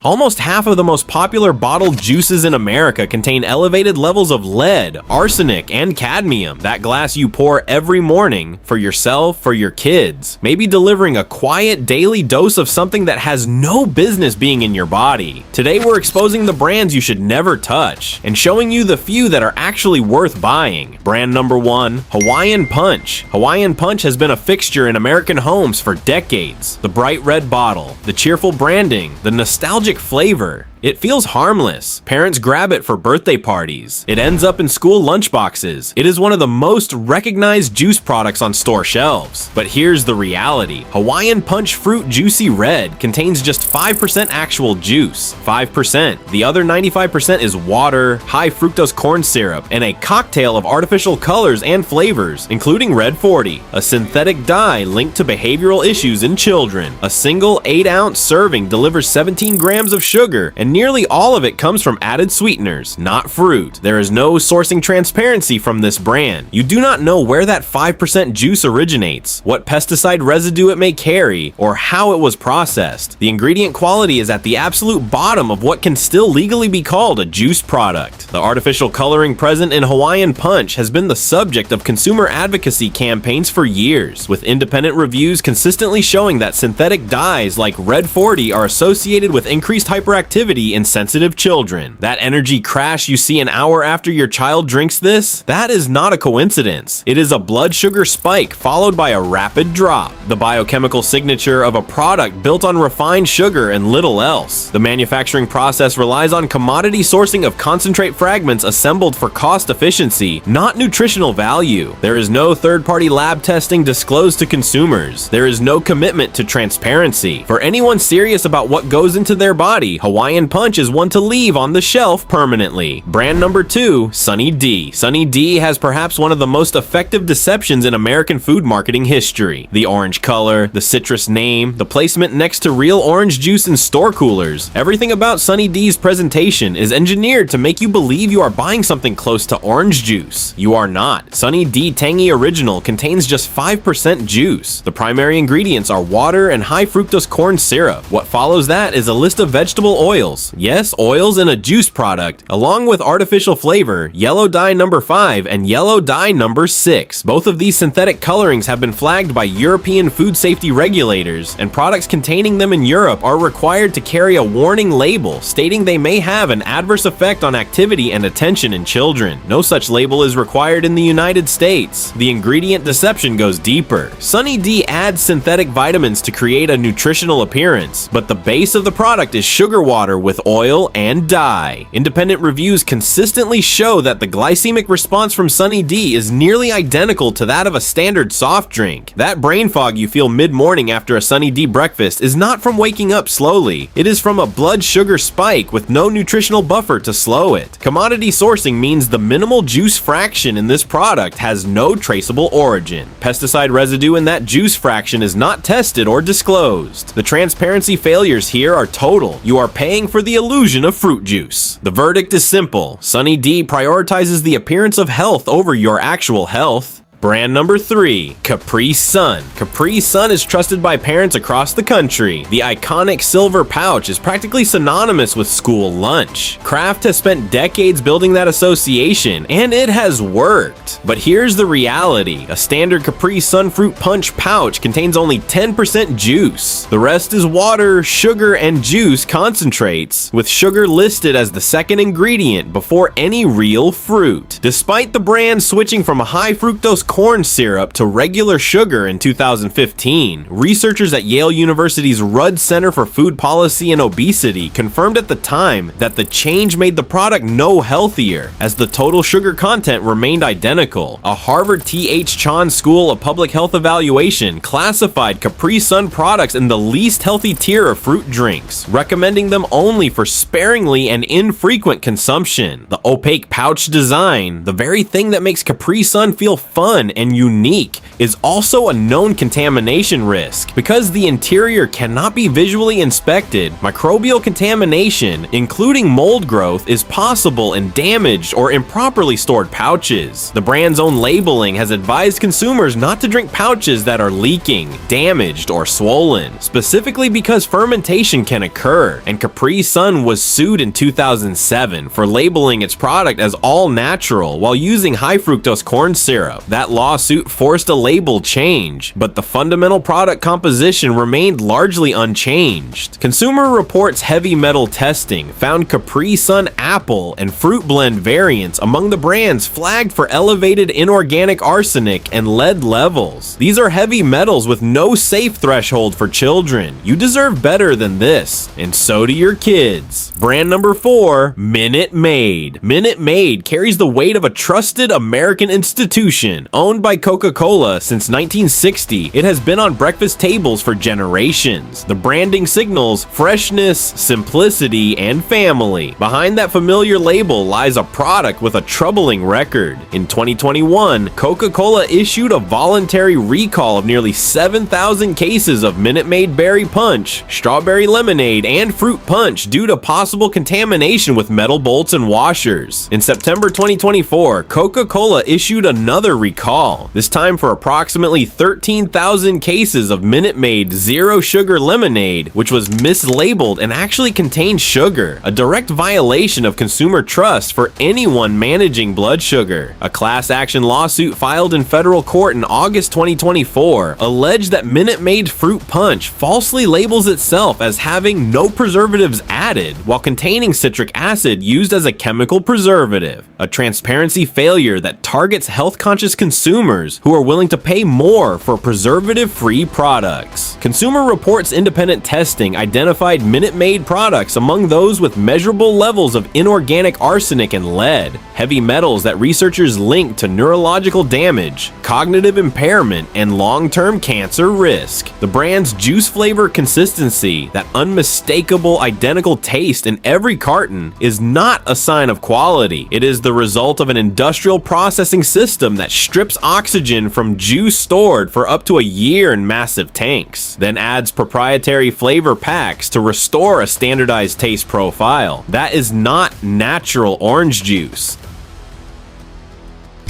Almost half of the most popular bottled juices in America contain elevated levels of lead, arsenic, and cadmium. That glass you pour every morning for yourself, for your kids, maybe delivering a quiet daily dose of something that has no business being in your body. Today we're exposing the brands you should never touch and showing you the few that are actually worth buying. Brand number 1, Hawaiian Punch. Hawaiian Punch has been a fixture in American homes for decades. The bright red bottle, the cheerful branding, the nostalgic flavor. It feels harmless. Parents grab it for birthday parties. It ends up in school lunchboxes. It is one of the most recognized juice products on store shelves. But here's the reality. Hawaiian Punch Fruit Juicy Red contains just 5% actual juice. 5%. The other 95% is water, high fructose corn syrup, and a cocktail of artificial colors and flavors, including Red 40, a synthetic dye linked to behavioral issues in children. A single 8-ounce serving delivers 17 grams of sugar, and nearly all of it comes from added sweeteners, not fruit. There is no sourcing transparency from this brand. You do not know where that 5% juice originates, what pesticide residue it may carry, or how it was processed. The ingredient quality is at the absolute bottom of what can still legally be called a juice product. The artificial coloring present in Hawaiian Punch has been the subject of consumer advocacy campaigns for years, with independent reviews consistently showing that synthetic dyes like Red 40 are associated with increased hyperactivity in sensitive children. That energy crash you see an hour after your child drinks this, that is not a coincidence. It is a blood sugar spike followed by a rapid drop, the biochemical signature of a product built on refined sugar and little else. The manufacturing process relies on commodity sourcing of concentrate fragments assembled for cost efficiency, not nutritional value. There is no third-party lab testing disclosed to consumers. There is no commitment to transparency. For anyone serious about what goes into their body, Hawaiian Punch is one to leave on the shelf permanently. Brand number 2, Sunny D. Sunny D has perhaps one of the most effective deceptions in American food marketing history. The orange color, the citrus name, the placement next to real orange juice in store coolers. Everything about Sunny D's presentation is engineered to make you believe you are buying something close to orange juice. You are not. Sunny D Tangy Original contains just 5% juice. The primary ingredients are water and high fructose corn syrup. What follows that is a list of vegetable oils. Yes, oils in a juice product, along with artificial flavor, yellow dye number 5, and yellow dye number 6. Both of these synthetic colorings have been flagged by European food safety regulators, and products containing them in Europe are required to carry a warning label stating they may have an adverse effect on activity and attention in children. No such label is required in the United States. The ingredient deception goes deeper. Sunny D adds synthetic vitamins to create a nutritional appearance, but the base of the product is sugar water with oil and dye. Independent reviews consistently show that the glycemic response from Sunny D is nearly identical to that of a standard soft drink. That brain fog you feel mid-morning after a Sunny D breakfast is not from waking up slowly. It is from a blood sugar spike with no nutritional buffer to slow it. Commodity sourcing means the minimal juice fraction in this product has no traceable origin. Pesticide residue in that juice fraction is not tested or disclosed. The transparency failures here are total. You are paying for the illusion of fruit juice. The verdict is simple. Sunny D prioritizes the appearance of health over your actual health. Brand number 3, Capri Sun. Capri Sun is trusted by parents across the country. The iconic silver pouch is practically synonymous with school lunch. Kraft has spent decades building that association, and it has worked. But here's the reality. A standard Capri Sun Fruit Punch pouch contains only 10% juice. The rest is water, sugar, and juice concentrates, with sugar listed as the second ingredient before any real fruit. Despite the brand switching from a high fructose corn syrup to regular sugar in 2015, researchers at Yale University's Rudd Center for Food Policy and Obesity confirmed at the time that the change made the product no healthier, as the total sugar content remained identical. A Harvard T.H. Chan School of Public Health evaluation classified Capri Sun products in the least healthy tier of fruit drinks, recommending them only for sparingly and infrequent consumption. The opaque pouch design, the very thing that makes Capri Sun feel fun, fun and unique, is also a known contamination risk. Because the interior cannot be visually inspected, microbial contamination, including mold growth, is possible in damaged or improperly stored pouches. The brand's own labeling has advised consumers not to drink pouches that are leaking, damaged, or swollen, specifically because fermentation can occur, and Capri Sun was sued in 2007 for labeling its product as all natural while using high fructose corn syrup. That lawsuit forced a label change, but the fundamental product composition remained largely unchanged. Consumer Reports heavy metal testing found Capri Sun apple and fruit blend variants among the brands flagged for elevated inorganic arsenic and lead levels. These are heavy metals with no safe threshold for children. You deserve better than this, and so do your kids. Brand number 4, Minute Maid. Minute Maid carries the weight of a trusted American institution. Owned by Coca-Cola since 1960, it has been on breakfast tables for generations. The branding signals freshness, simplicity, and family. Behind that familiar label lies a product with a troubling record. In 2021, Coca-Cola issued a voluntary recall of nearly 7,000 cases of Minute Maid Berry Punch, Strawberry Lemonade, and Fruit Punch due to possible contamination with metal bolts and washers. In September 2024, Coca-Cola issued another recall, this time for approximately 13,000 cases of Minute Maid Zero Sugar Lemonade, which was mislabeled and actually contained sugar, a direct violation of consumer trust for anyone managing blood sugar. A class action lawsuit filed in federal court in August 2024 alleged that Minute Maid Fruit Punch falsely labels itself as having no preservatives added while containing citric acid used as a chemical preservative, a transparency failure that targets health-conscious consumers who are willing to pay more for preservative-free products. Consumer Reports independent testing identified Minute Maid products among those with measurable levels of inorganic arsenic and lead, heavy metals that researchers linked to neurological damage, cognitive impairment, and long-term cancer risk. The brand's juice flavor consistency, that unmistakable identical taste in every carton, is not a sign of quality. It is the result of an industrial processing system that strips oxygen from juice stored for up to a year in massive tanks, then adds proprietary flavor packs to restore a standardized taste profile. That is not natural orange juice.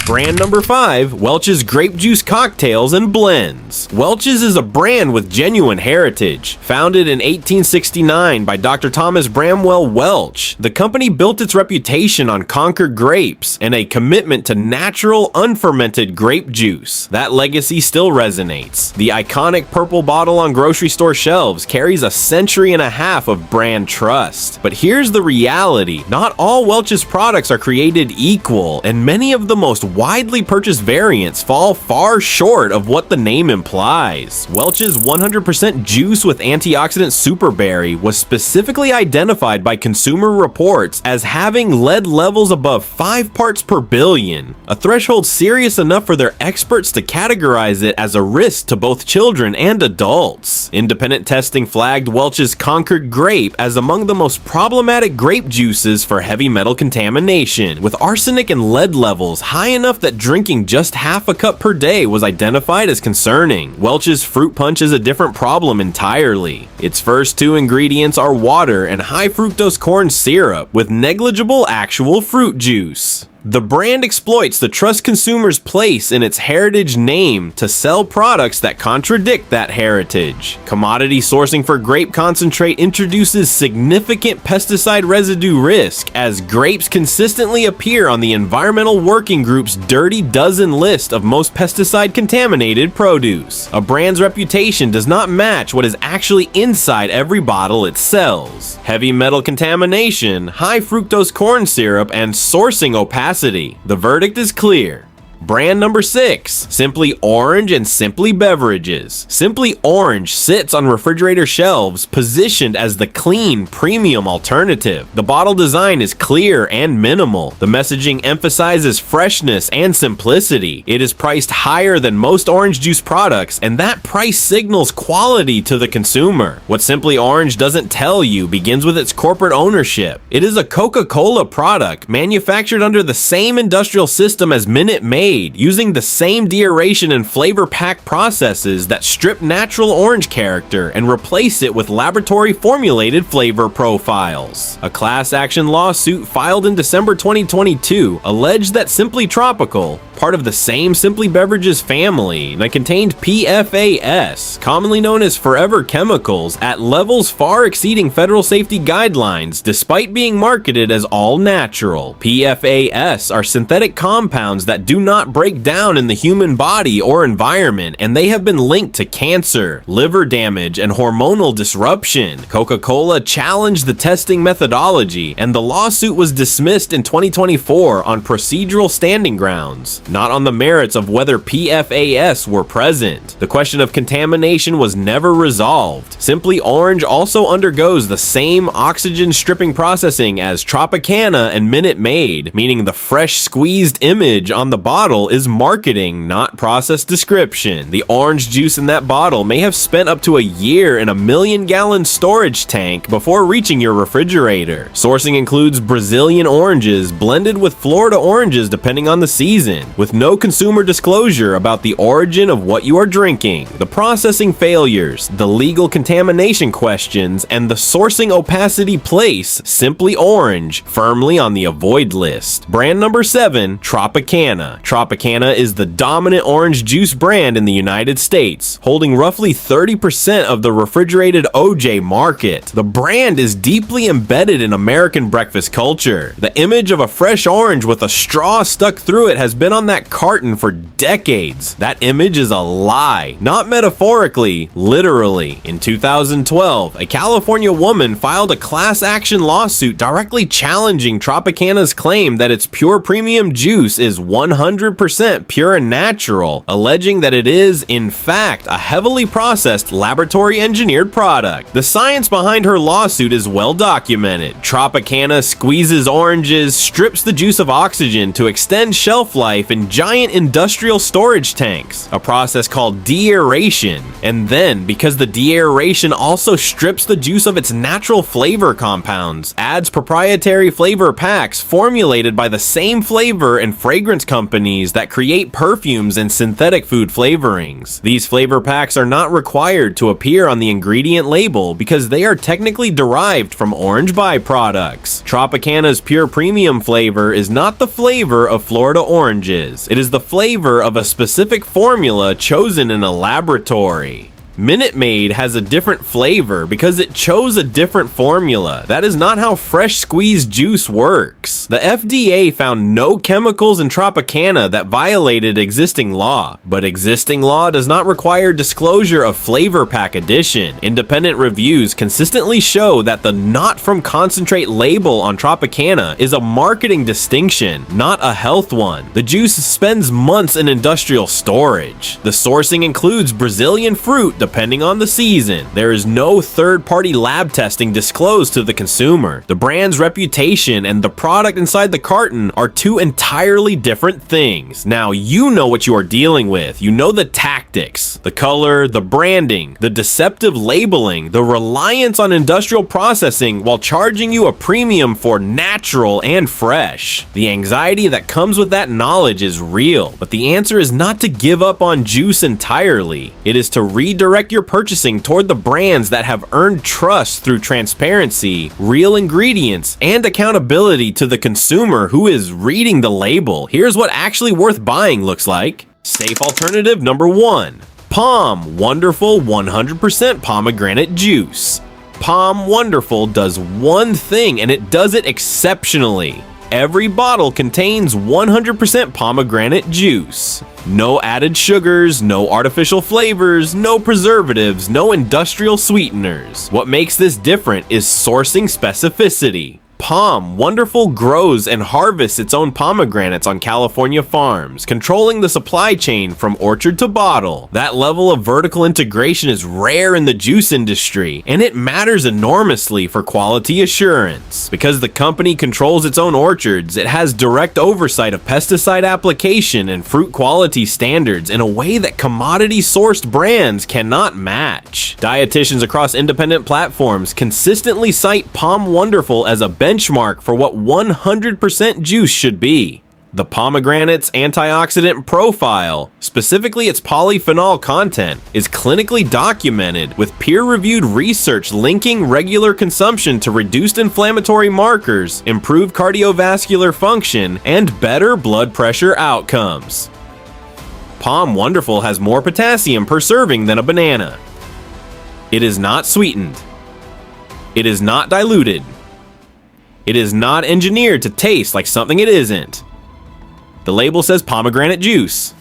Brand number 5, Welch's Grape Juice Cocktails and Blends. Welch's is a brand with genuine heritage. Founded in 1869 by Dr. Thomas Bramwell Welch, the company built its reputation on Concord grapes and a commitment to natural, unfermented grape juice. That legacy still resonates. The iconic purple bottle on grocery store shelves carries a century and a half of brand trust. But here's the reality. Not all Welch's products are created equal, and many of the most widely purchased variants fall far short of what the name implies. Welch's 100% juice with antioxidant superberry was specifically identified by Consumer Reports as having lead levels above 5 parts per billion, a threshold serious enough for their experts to categorize it as a risk to both children and adults. Independent testing flagged Welch's Concord Grape as among the most problematic grape juices for heavy metal contamination, with arsenic and lead levels high enough that drinking just half a cup per day was identified as concerning. Welch's Fruit Punch is a different problem entirely. Its first 2 ingredients are water and high fructose corn syrup with negligible actual fruit juice. The brand exploits the trust consumers place in its heritage name to sell products that contradict that heritage. Commodity sourcing for grape concentrate introduces significant pesticide residue risk, as grapes consistently appear on the Environmental Working Group's Dirty Dozen list of most pesticide-contaminated produce. A brand's reputation does not match what is actually inside every bottle it sells. Heavy metal contamination, high fructose corn syrup, and sourcing opacity. The verdict is clear. Brand number 6, Simply Orange and Simply Beverages. Simply Orange sits on refrigerator shelves positioned as the clean, premium alternative. The bottle design is clear and minimal. The messaging emphasizes freshness and simplicity. It is priced higher than most orange juice products, and that price signals quality to the consumer. What Simply Orange doesn't tell you begins with its corporate ownership. It is a Coca-Cola product manufactured under the same industrial system as Minute Maid, Maid, using the same deaeration and flavor pack processes that strip natural orange character and replace it with laboratory-formulated flavor profiles. A class action lawsuit filed in December 2022 alleged that Simply Tropical, part of the same Simply Beverages family, that contained PFAS, commonly known as forever chemicals, at levels far exceeding federal safety guidelines despite being marketed as all natural. PFAS are synthetic compounds that do not break down in the human body or environment, and they have been linked to cancer, liver damage, and hormonal disruption. Coca-Cola challenged the testing methodology, and the lawsuit was dismissed in 2024 on procedural standing grounds, not on the merits of whether PFAS were present. The question of contamination was never resolved. Simply Orange also undergoes the same oxygen stripping processing as Tropicana and Minute Maid, meaning the fresh squeezed image on the bottle is marketing, not process description. The orange juice in that bottle may have spent up to a year in a 1,000,000-gallon storage tank before reaching your refrigerator. Sourcing includes Brazilian oranges blended with Florida oranges depending on the season, with no consumer disclosure about the origin of what you are drinking, the processing failures, the legal contamination questions, and the sourcing opacity place Simply Orange firmly on the avoid list. Brand number 7, Tropicana. Tropicana is the dominant orange juice brand in the United States, holding roughly 30% of the refrigerated OJ market. The brand is deeply embedded in American breakfast culture. The image of a fresh orange with a straw stuck through it has been on that carton for decades. That image is a lie, not metaphorically, literally. In 2012, a California woman filed a class action lawsuit directly challenging Tropicana's claim that its pure premium juice is 100% pure and natural, alleging that it is, in fact, a heavily processed laboratory engineered product. The science behind her lawsuit is well documented. Tropicana squeezes oranges, strips the juice of oxygen to extend shelf life in giant industrial storage tanks, a process called deaeration. And then, because the deaeration also strips the juice of its natural flavor compounds, adds proprietary flavor packs formulated by the same flavor and fragrance companies that create perfumes and synthetic food flavorings. These flavor packs are not required to appear on the ingredient label because they are technically derived from orange byproducts. Tropicana's pure premium flavor is not the flavor of Florida oranges. It is the flavor of a specific formula chosen in a laboratory. Minute Maid has a different flavor because it chose a different formula. That is not how fresh squeezed juice works. The FDA found no chemicals in Tropicana that violated existing law, but existing law does not require disclosure of flavor pack addition. Independent reviews consistently show that the not from concentrate label on Tropicana is a marketing distinction, not a health one. The juice spends months in industrial storage. The sourcing includes Brazilian fruit depending on the season. There is no third-party lab testing disclosed to the consumer. The brand's reputation and the product inside the carton are two entirely different things. Now, you know what you are dealing with. You know the tactics, the color, the branding, the deceptive labeling, the reliance on industrial processing while charging you a premium for natural and fresh. The anxiety that comes with that knowledge is real, but the answer is not to give up on juice entirely. It is to redirect your purchasing toward the brands that have earned trust through transparency, real ingredients, and accountability to the consumer who is reading the label. Here's what actually worth buying looks like. Safe alternative number 1. Pom Wonderful 100% pomegranate juice. Pom Wonderful does one thing and it does it exceptionally. Every bottle contains 100% pomegranate juice. No added sugars, no artificial flavors, no preservatives, no industrial sweeteners. What makes this different is sourcing specificity. Pom Wonderful grows and harvests its own pomegranates on California farms, controlling the supply chain from orchard to bottle. That level of vertical integration is rare in the juice industry, and it matters enormously for quality assurance. Because the company controls its own orchards, it has direct oversight of pesticide application and fruit quality standards in a way that commodity-sourced brands cannot match. Dietitians across independent platforms consistently cite Pom Wonderful as a benchmark for what 100% juice should be. The pomegranate's antioxidant profile, specifically its polyphenol content, is clinically documented with peer-reviewed research linking regular consumption to reduced inflammatory markers, improved cardiovascular function, and better blood pressure outcomes. Pom Wonderful has more potassium per serving than a banana. It is not sweetened. It is not diluted. It is not engineered to taste like something it isn't. The label says pomegranate juice.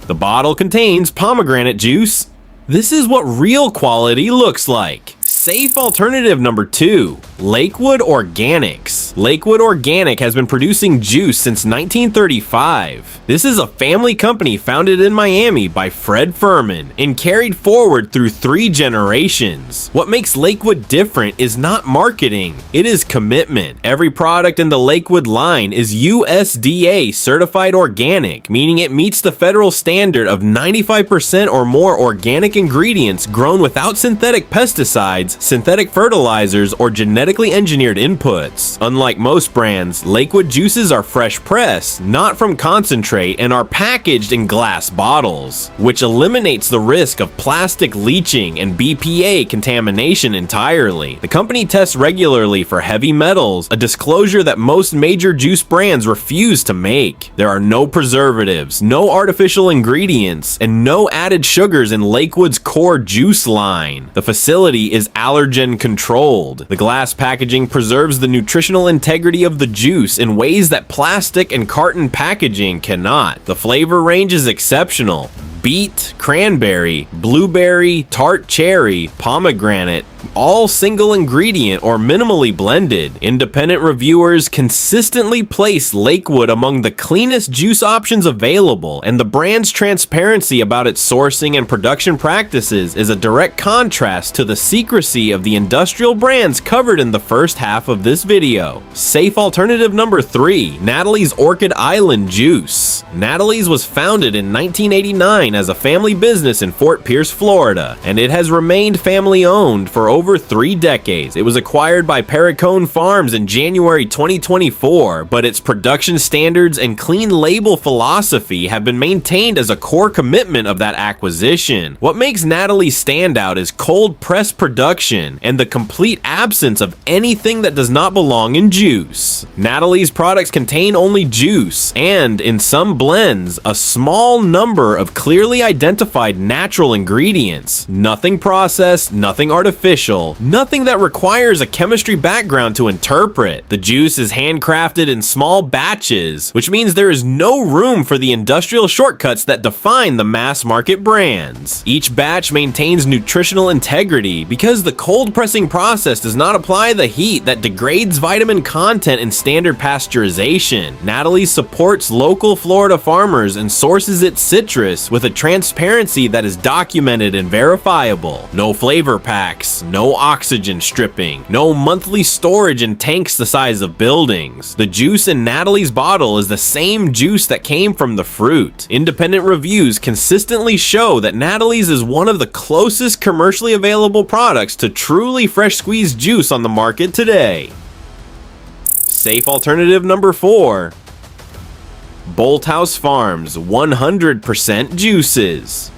The bottle contains pomegranate juice. This is what real quality looks like. Safe alternative number 2, Lakewood Organics. Lakewood Organic has been producing juice since 1935. This is a family company founded in Miami by Fred Furman and carried forward through 3 generations. What makes Lakewood different is not marketing, it is commitment. Every product in the Lakewood line is USDA certified organic, meaning it meets the federal standard of 95% or more organic ingredients grown without synthetic pesticides, synthetic fertilizers, or genetically engineered inputs. Unlike most brands, Lakewood juices are fresh pressed, not from concentrate, and are packaged in glass bottles, which eliminates the risk of plastic leaching and BPA contamination entirely. The company tests regularly for heavy metals, a disclosure that most major juice brands refuse to make. There are no preservatives, no artificial ingredients, and no added sugars in Lakewood's core juice line. The facility is allergen controlled. The glass packaging preserves the nutritional integrity of the juice in ways that plastic and carton packaging cannot. The flavor range is exceptional. Beet, cranberry, blueberry, tart cherry, pomegranate, all single ingredient or minimally blended. Independent reviewers consistently place Lakewood among the cleanest juice options available, and the brand's transparency about its sourcing and production practices is a direct contrast to the secrecy of the industrial brands covered in the first half of this video. Safe alternative number 3, Natalie's Orchid Island Juice. Natalie's was founded in 1989 as a family business in Fort Pierce, Florida, and it has remained family-owned for over 3 decades. It was acquired by Perricone Farms in January 2024, but its production standards and clean label philosophy have been maintained as a core commitment of that acquisition. What makes Natalie stand out is cold press production and the complete absence of anything that does not belong in juice. Natalie's products contain only juice and, in some blends, a small number of clearly identified natural ingredients. Nothing processed, nothing artificial, nothing that requires a chemistry background to interpret. The juice is handcrafted in small batches, which means there is no room for the industrial shortcuts that define the mass market brands. Each batch maintains nutritional integrity because the cold pressing process does not apply the heat that degrades vitamin content in standard pasteurization. Natalie supports local Florida farmers and sources its citrus with a transparency that is documented and verifiable. No flavor packs, no oxygen stripping, no monthly storage in tanks the size of buildings. The juice in Natalie's bottle is the same juice that came from the fruit. Independent reviews consistently show that Natalie's is one of the closest commercially available products to truly fresh squeezed juice on the market today. Safe alternative number 4, Bolthouse Farms 100% juices.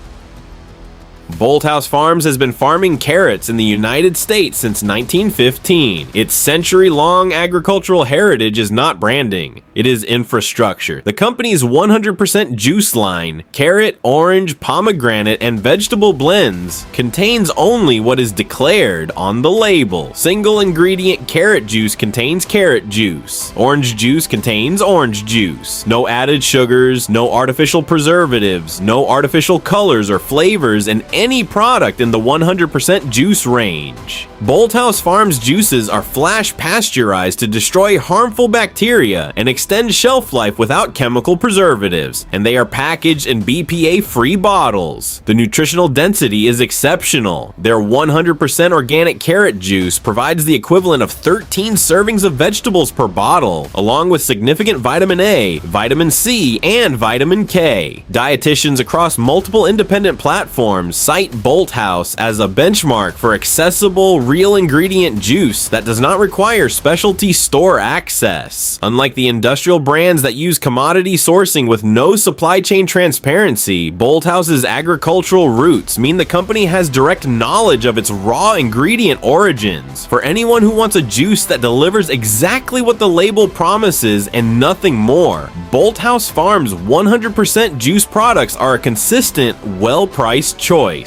Bolthouse Farms has been farming carrots in the United States since 1915. Its century-long agricultural heritage is not branding, it is infrastructure. The company's 100% juice line, carrot, orange, pomegranate, and vegetable blends, contains only what is declared on the label. Single ingredient carrot juice contains carrot juice. Orange juice contains orange juice. No added sugars, no artificial preservatives, no artificial colors or flavors in any product in the 100% juice range. Bolthouse Farms juices are flash pasteurized to destroy harmful bacteria and extend shelf life without chemical preservatives, and they are packaged in BPA-free bottles. The nutritional density is exceptional. Their 100% organic carrot juice provides the equivalent of 13 servings of vegetables per bottle, along with significant vitamin A, vitamin C, and vitamin K. Dietitians across multiple independent platforms cite Bolthouse as a benchmark for accessible, real ingredient juice that does not require specialty store access. Unlike the industrial brands that use commodity sourcing with no supply chain transparency, Bolthouse's agricultural roots mean the company has direct knowledge of its raw ingredient origins. For anyone who wants a juice that delivers exactly what the label promises and nothing more, Bolthouse Farms 100% juice products are a consistent, well-priced choice.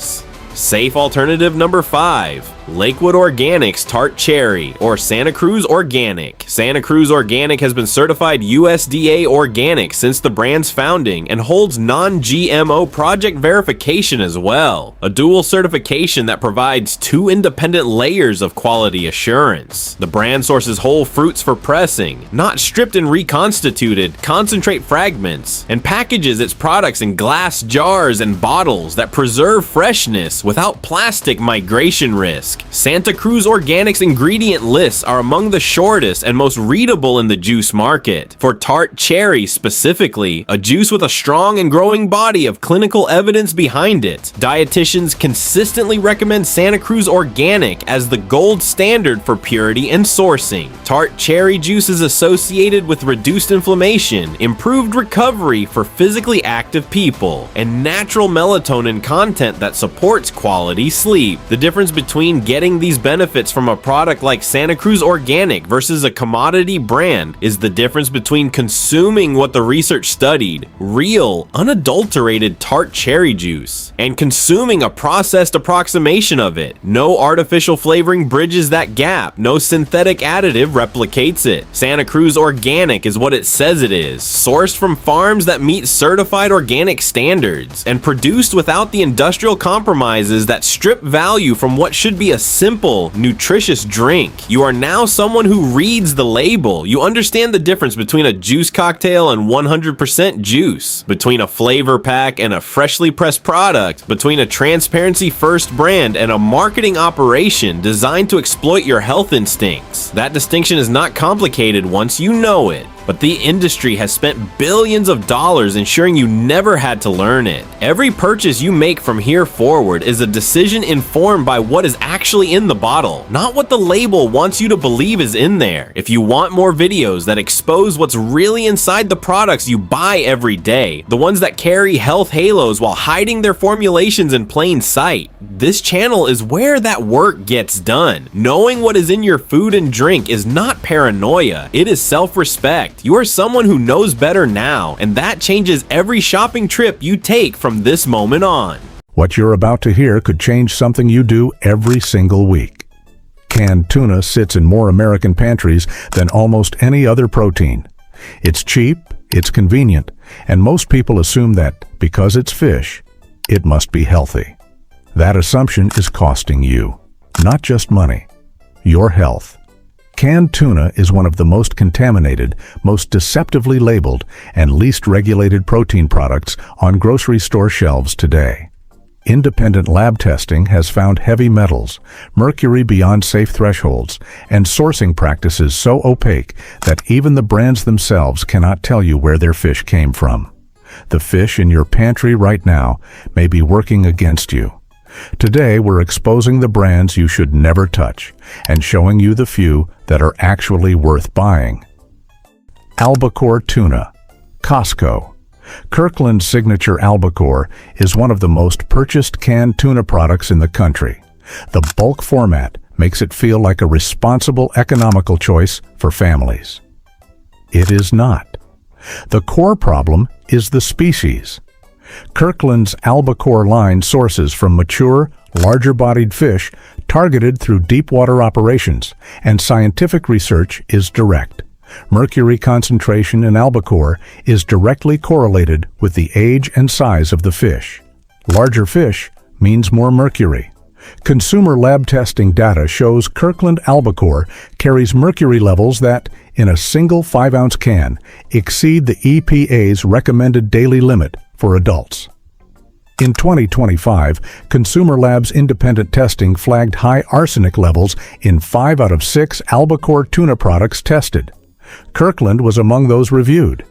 Safe alternative number 5. Lakewood Organics Tart Cherry, or Santa Cruz Organic. Santa Cruz Organic has been certified USDA Organic since the brand's founding and holds non-GMO project verification as well, a dual certification that provides 2 independent layers of quality assurance. The brand sources whole fruits for pressing, not stripped and reconstituted concentrate fragments, and packages its products in glass jars and bottles that preserve freshness without plastic migration risk. Santa Cruz Organic's ingredient lists are among the shortest and most readable in the juice market. For Tart Cherry specifically, a juice with a strong and growing body of clinical evidence behind it, dietitians consistently recommend Santa Cruz Organic as the gold standard for purity and sourcing. Tart Cherry juice is associated with reduced inflammation, improved recovery for physically active people, and natural melatonin content that supports quality sleep. The difference between getting these benefits from a product like Santa Cruz Organic versus a commodity brand is the difference between consuming what the research studied, real, unadulterated tart cherry juice, and consuming a processed approximation of it. No artificial flavoring bridges that gap, no synthetic additive replicates it. Santa Cruz Organic is what it says it is, sourced from farms that meet certified organic standards, and produced without the industrial compromises that strip value from what should be a simple, nutritious drink. You are now someone who reads the label. You understand the difference between a juice cocktail and 100% juice, between a flavor pack and a freshly pressed product, between a transparency first brand and a marketing operation designed to exploit your health instincts. That distinction is not complicated once you know it. But the industry has spent billions of dollars ensuring you never had to learn it. Every purchase you make from here forward is a decision informed by what is actually in the bottle, not what the label wants you to believe is in there. If you want more videos that expose what's really inside the products you buy every day, the ones that carry health halos while hiding their formulations in plain sight, this channel is where that work gets done. Knowing what is in your food and drink is not paranoia, it is self-respect. You are someone who knows better now, and that changes every shopping trip you take from this moment on. What you're about to hear could change something you do every single week. Canned tuna sits in more American pantries than almost any other protein. It's cheap, it's convenient, and most people assume that because it's fish, it must be healthy. That assumption is costing you, not just money, your health. Canned tuna is one of the most contaminated, most deceptively labeled, and least regulated protein products on grocery store shelves today. Independent lab testing has found heavy metals, mercury beyond safe thresholds, and sourcing practices so opaque that even the brands themselves cannot tell you where their fish came from. The fish in your pantry right now may be working against you. Today, we're exposing the brands you should never touch and showing you the few that are actually worth buying. Albacore Tuna, Costco. Kirkland's signature albacore is one of the most purchased canned tuna products in the country. The bulk format makes it feel like a responsible, economical choice for families. It is not. The core problem is the species. Kirkland's albacore line sources from mature, larger-bodied fish targeted through deep-water operations, and scientific research is direct. Mercury concentration in albacore is directly correlated with the age and size of the fish. Larger fish means more mercury. Consumer lab testing data shows Kirkland albacore carries mercury levels that, in a single 5-ounce can, exceed the EPA's recommended daily limit for adults. In 2025, Consumer Lab's independent testing flagged high arsenic levels in 5 out of 6 albacore tuna products tested. Kirkland was among those reviewed.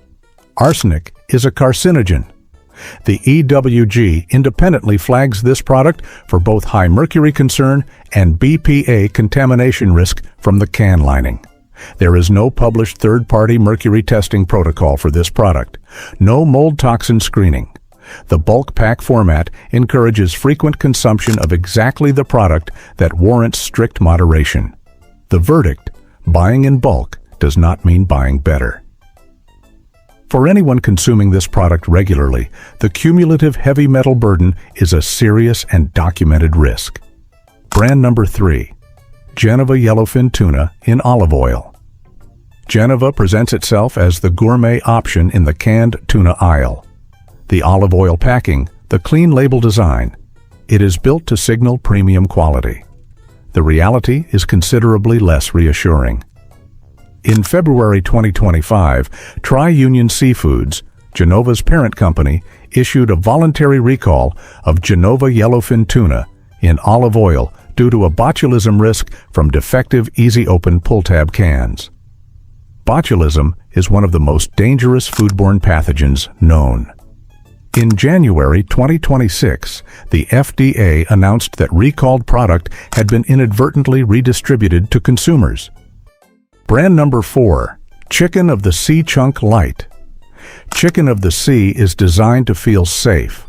Arsenic is a carcinogen. The EWG independently flags this product for both high mercury concern and BPA contamination risk from the can lining. There is no published third-party mercury testing protocol for this product, no mold toxin screening. The bulk pack format encourages frequent consumption of exactly the product that warrants strict moderation. The verdict: buying in bulk does not mean buying better. For anyone consuming this product regularly, the cumulative heavy metal burden is a serious and documented risk. Brand number 3. Geneva Yellowfin Tuna in olive oil. Geneva presents itself as the gourmet option in the canned tuna aisle. The olive oil packing, the clean label design, it is built to signal premium quality. The reality is considerably less reassuring. In February 2025, Tri-Union Seafoods, Genova's parent company, issued a voluntary recall of Geneva Yellowfin Tuna in olive oil due to a botulism risk from defective easy-open pull-tab cans. Botulism is one of the most dangerous foodborne pathogens known. In January 2026, the FDA announced that recalled product had been inadvertently redistributed to consumers. Brand number 4. Chicken of the Sea Chunk Light. Chicken of the Sea is designed to feel safe.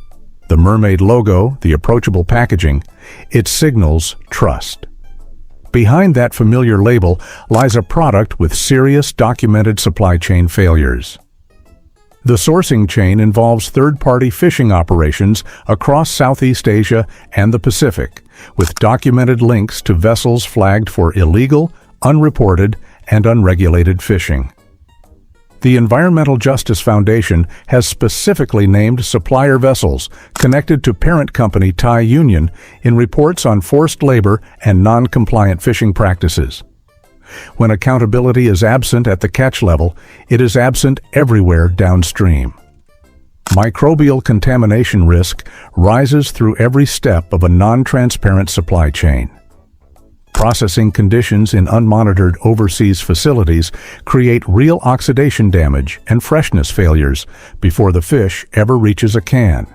The mermaid logo, the approachable packaging, it signals trust. Behind that familiar label lies a product with serious documented supply chain failures. The sourcing chain involves third-party fishing operations across Southeast Asia and the Pacific, with documented links to vessels flagged for illegal, unreported, and unregulated fishing. The Environmental Justice Foundation has specifically named supplier vessels connected to parent company Tri-Union in reports on forced labor and non-compliant fishing practices. When accountability is absent at the catch level, it is absent everywhere downstream. Microbial contamination risk rises through every step of a non-transparent supply chain. Processing conditions in unmonitored overseas facilities create real oxidation damage and freshness failures before the fish ever reaches a can.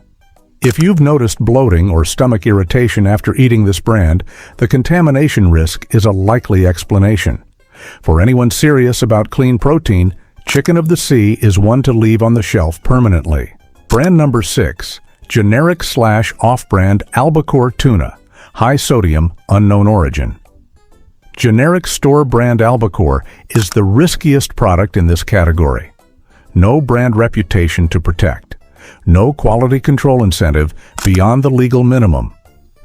If you've noticed bloating or stomach irritation after eating this brand, the contamination risk is a likely explanation. For anyone serious about clean protein, Chicken of the Sea is one to leave on the shelf permanently. Brand number 6. Generic/off-brand albacore tuna. High sodium, unknown origin. Generic store brand albacore is the riskiest product in this category. No brand reputation to protect. No quality control incentive beyond the legal minimum.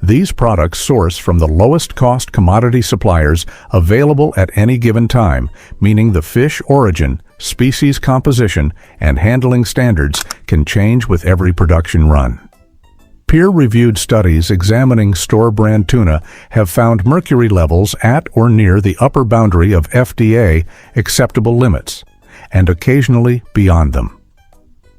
These products source from the lowest cost commodity suppliers available at any given time, meaning the fish origin, species composition, and handling standards can change with every production run. Peer-reviewed studies examining store-brand tuna have found mercury levels at or near the upper boundary of FDA acceptable limits, and occasionally beyond them.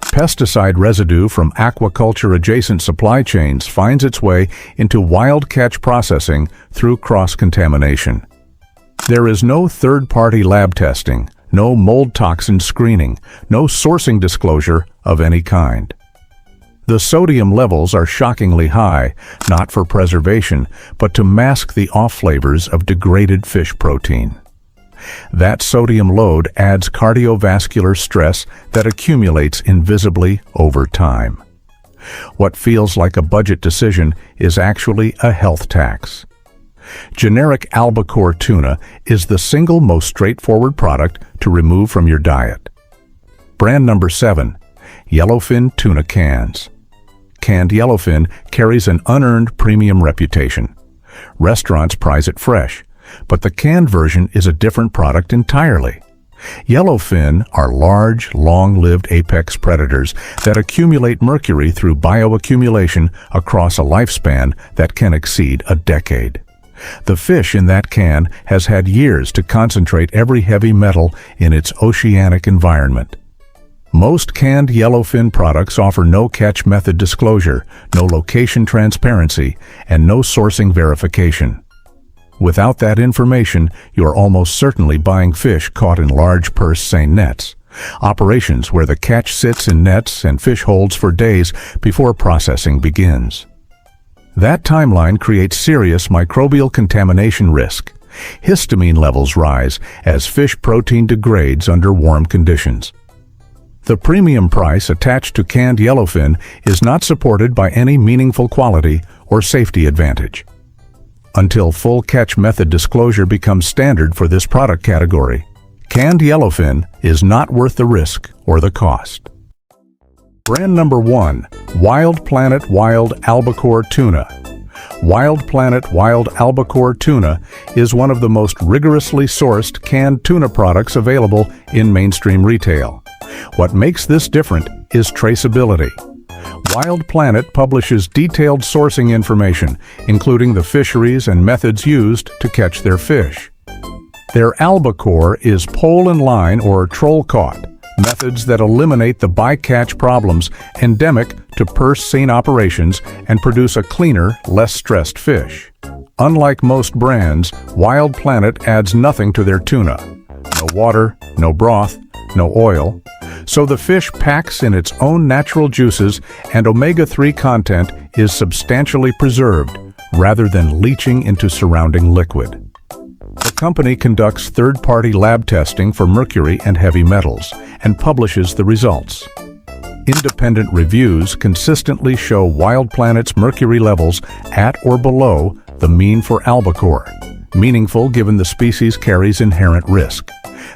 Pesticide residue from aquaculture-adjacent supply chains finds its way into wild catch processing through cross-contamination. There is no third-party lab testing, no mold toxin screening, no sourcing disclosure of any kind. The sodium levels are shockingly high, not for preservation, but to mask the off-flavors of degraded fish protein. That sodium load adds cardiovascular stress that accumulates invisibly over time. What feels like a budget decision is actually a health tax. Generic albacore tuna is the single most straightforward product to remove from your diet. Brand number 7. Yellowfin Tuna Cans. Canned yellowfin carries an unearned premium reputation. Restaurants prize it fresh, but the canned version is a different product entirely. Yellowfin are large, long-lived apex predators that accumulate mercury through bioaccumulation across a lifespan that can exceed a decade. The fish in that can has had years to concentrate every heavy metal in its oceanic environment. Most canned yellowfin products offer no catch method disclosure, no location transparency, and no sourcing verification. Without that information, you are almost certainly buying fish caught in large purse seine nets, operations where the catch sits in nets and fish holds for days before processing begins. That timeline creates serious microbial contamination risk. Histamine levels rise as fish protein degrades under warm conditions. The premium price attached to canned yellowfin is not supported by any meaningful quality or safety advantage. Until full catch method disclosure becomes standard for this product category, canned yellowfin is not worth the risk or the cost. Brand number 1, Wild Planet Wild Albacore Tuna. Wild Planet Wild Albacore Tuna is one of the most rigorously sourced canned tuna products available in mainstream retail. What makes this different is traceability. Wild Planet publishes detailed sourcing information, including the fisheries and methods used to catch their fish. Their albacore is pole and line or troll caught, methods that eliminate the bycatch problems endemic to purse seine operations and produce a cleaner, less stressed fish. Unlike most brands, Wild Planet adds nothing to their tuna. No water, no broth, no oil. So the fish packs in its own natural juices and omega-3 content is substantially preserved rather than leaching into surrounding liquid. The company conducts third-party lab testing for mercury and heavy metals and publishes the results. Independent reviews consistently show Wild Planet's mercury levels at or below the mean for albacore, meaningful given the species carries inherent risk.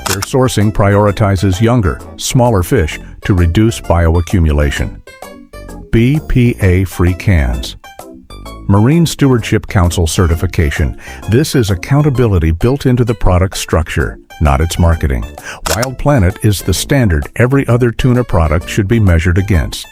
Their sourcing prioritizes younger, smaller fish to reduce bioaccumulation. BPA-free cans. Marine Stewardship Council certification. This is accountability built into the product structure, not its marketing. Wild Planet is the standard every other tuna product should be measured against.